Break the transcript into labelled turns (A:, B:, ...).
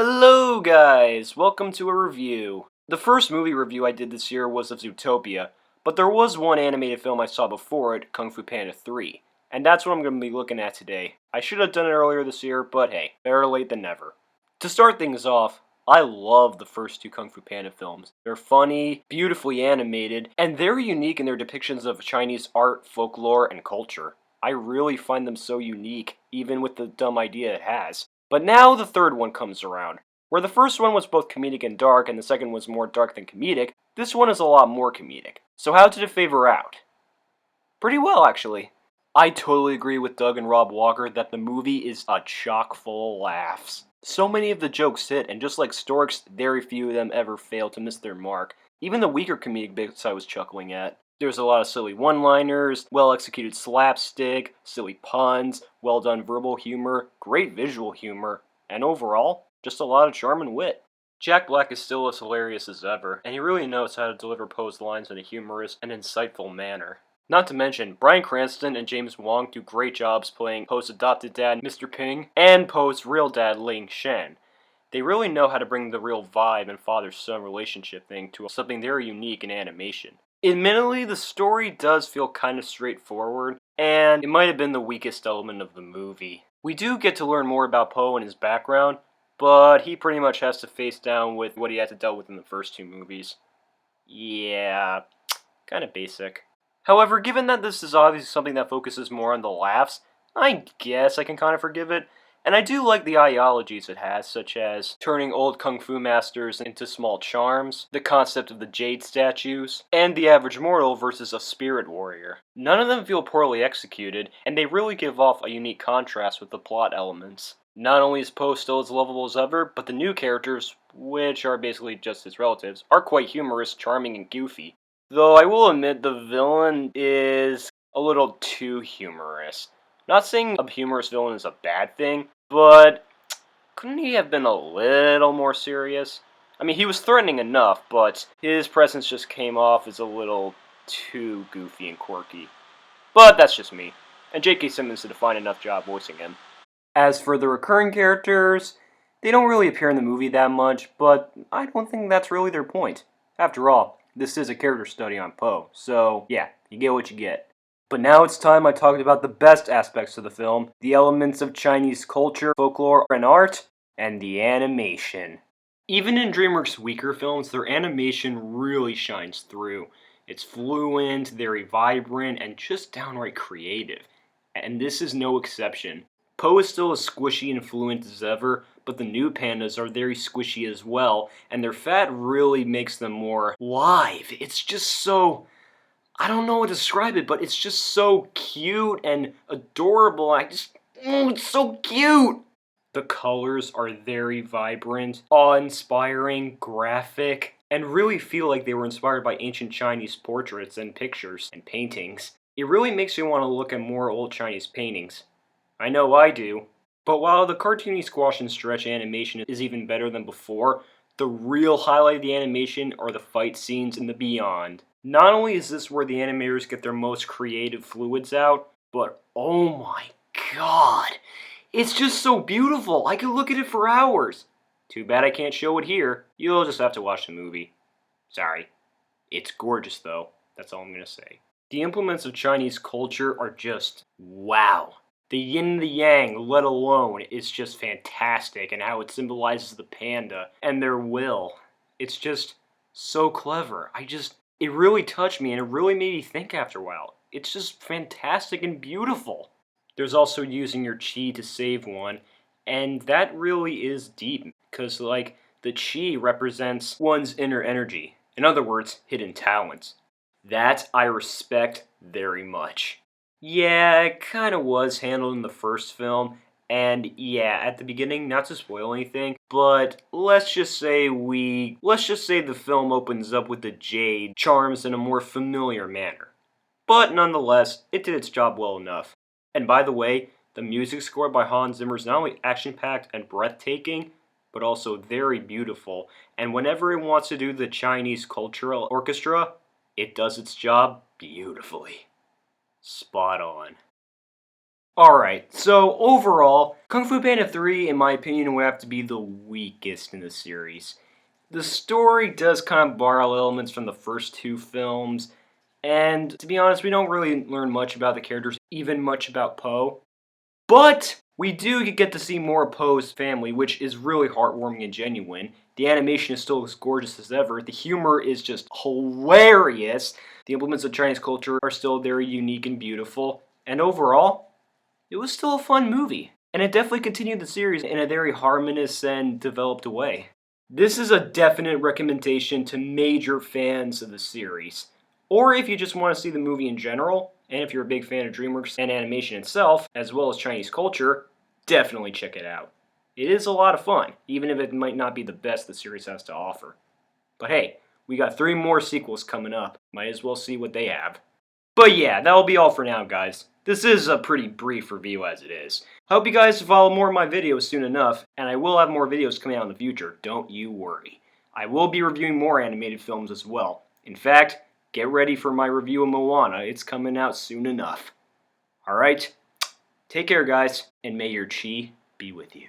A: Hello guys! Welcome to a review. The first movie review I did this year was of Zootopia, but there was one animated film I saw before it, Kung Fu Panda 3, and that's what I'm going to be looking at today. I should have done it earlier this year, but hey, better late than never. To start things off, I love the first two Kung Fu Panda films. They're funny, beautifully animated, and very unique in their depictions of Chinese art, folklore, and culture. I really find them so unique, even with the dumb idea it has. But now the third one comes around. Where the first one was both comedic and dark, and the second was more dark than comedic, this one is a lot more comedic. So how did it favor out? Pretty well, actually. I totally agree with Doug and Rob Walker that the movie is a chock full of laughs. So many of the jokes hit, and just like Storks, very few of them ever fail to miss their mark. Even the weaker comedic bits I was chuckling at. There's a lot of silly one-liners, well-executed slapstick, silly puns, well-done verbal humor, great visual humor, and overall, just a lot of charm and wit. Jack Black is still as hilarious as ever, and he really knows how to deliver Poe's lines in a humorous and insightful manner. Not to mention, Bryan Cranston and James Wong do great jobs playing Poe's adopted dad, Mr. Ping, and Poe's real dad, Ling Shen. They really know how to bring the real vibe and father-son relationship thing to something very unique in animation. Admittedly, the story does feel kind of straightforward, and it might have been the weakest element of the movie. We do get to learn more about Poe and his background, but he pretty much has to face down with what he had to deal with in the first two movies. Yeah, kind of basic. However, given that this is obviously something that focuses more on the laughs, I guess I can kind of forgive it. And I do like the ideologies it has, such as turning old kung fu masters into small charms, the concept of the jade statues, and the average mortal versus a spirit warrior. None of them feel poorly executed, and they really give off a unique contrast with the plot elements. Not only is Poe still as lovable as ever, but the new characters, which are basically just his relatives, are quite humorous, charming, and goofy. Though I will admit the villain is a little too humorous. Not saying a humorous villain is a bad thing, but couldn't he have been a little more serious? I mean, he was threatening enough, but his presence just came off as a little too goofy and quirky. But that's just me, and J.K. Simmons did a fine enough job voicing him. As for the recurring characters, they don't really appear in the movie that much, but I don't think that's really their point. After all, this is a character study on Poe, so yeah, you get what you get. But now it's time I talked about the best aspects of the film, the elements of Chinese culture, folklore, and art, and the animation. Even in DreamWorks' weaker films, their animation really shines through. It's fluent, very vibrant, and just downright creative. And this is no exception. Poe is still as squishy and fluent as ever, but the new pandas are very squishy as well, and their fat really makes them more live. It's just so... I don't know how to describe it, but it's just so cute and adorable. It's so cute! The colors are very vibrant, awe-inspiring, graphic, and really feel like they were inspired by ancient Chinese portraits and pictures and paintings. It really makes you want to look at more old Chinese paintings. I know I do. But while the cartoony squash and stretch animation is even better than before, the real highlight of the animation are the fight scenes in the Beyond. Not only is this where the animators get their most creative fluids out, but oh my god, it's just so beautiful. I could look at it for hours. Too bad I can't show it here. You'll just have to watch the movie. Sorry. It's gorgeous though. That's all I'm gonna say. The implements of Chinese culture are just wow. The yin and the yang, let alone, is just fantastic, and how it symbolizes the panda and their will. It's just so clever. It really touched me, and it really made me think after a while. It's just fantastic and beautiful. There's also using your chi to save one, and that really is deep, because, like, the chi represents one's inner energy. In other words, hidden talents. That I respect very much. Yeah, it kind of was handled in the first film, and yeah, at the beginning, not to spoil anything, but let's just say the film opens up with the jade charms in a more familiar manner. But nonetheless, it did its job well enough. And by the way, the music score by Hans Zimmer is not only action-packed and breathtaking, but also very beautiful, and whenever it wants to do the Chinese cultural orchestra, it does its job beautifully. Spot on. Alright, so overall, Kung Fu Panda 3, in my opinion, would have to be the weakest in the series. The story does kind of borrow elements from the first two films, and to be honest, we don't really learn much about the characters, even much about Po. But we do get to see more of Poe's family, which is really heartwarming and genuine. The animation is still as gorgeous as ever. The humor is just hilarious. The implements of Chinese culture are still very unique and beautiful. And overall, it was still a fun movie. And it definitely continued the series in a very harmonious and developed way. This is a definite recommendation to major fans of the series. Or if you just want to see the movie in general, and if you're a big fan of DreamWorks and animation itself, as well as Chinese culture, definitely check it out. It is a lot of fun, even if it might not be the best the series has to offer. But hey, we got 3 more sequels coming up. Might as well see what they have. But yeah, that'll be all for now, guys. This is a pretty brief review as it is. I hope you guys follow more of my videos soon enough, and I will have more videos coming out in the future, don't you worry. I will be reviewing more animated films as well. In fact, get ready for my review of Moana, it's coming out soon enough. Alright, take care guys, and may your chi be with you.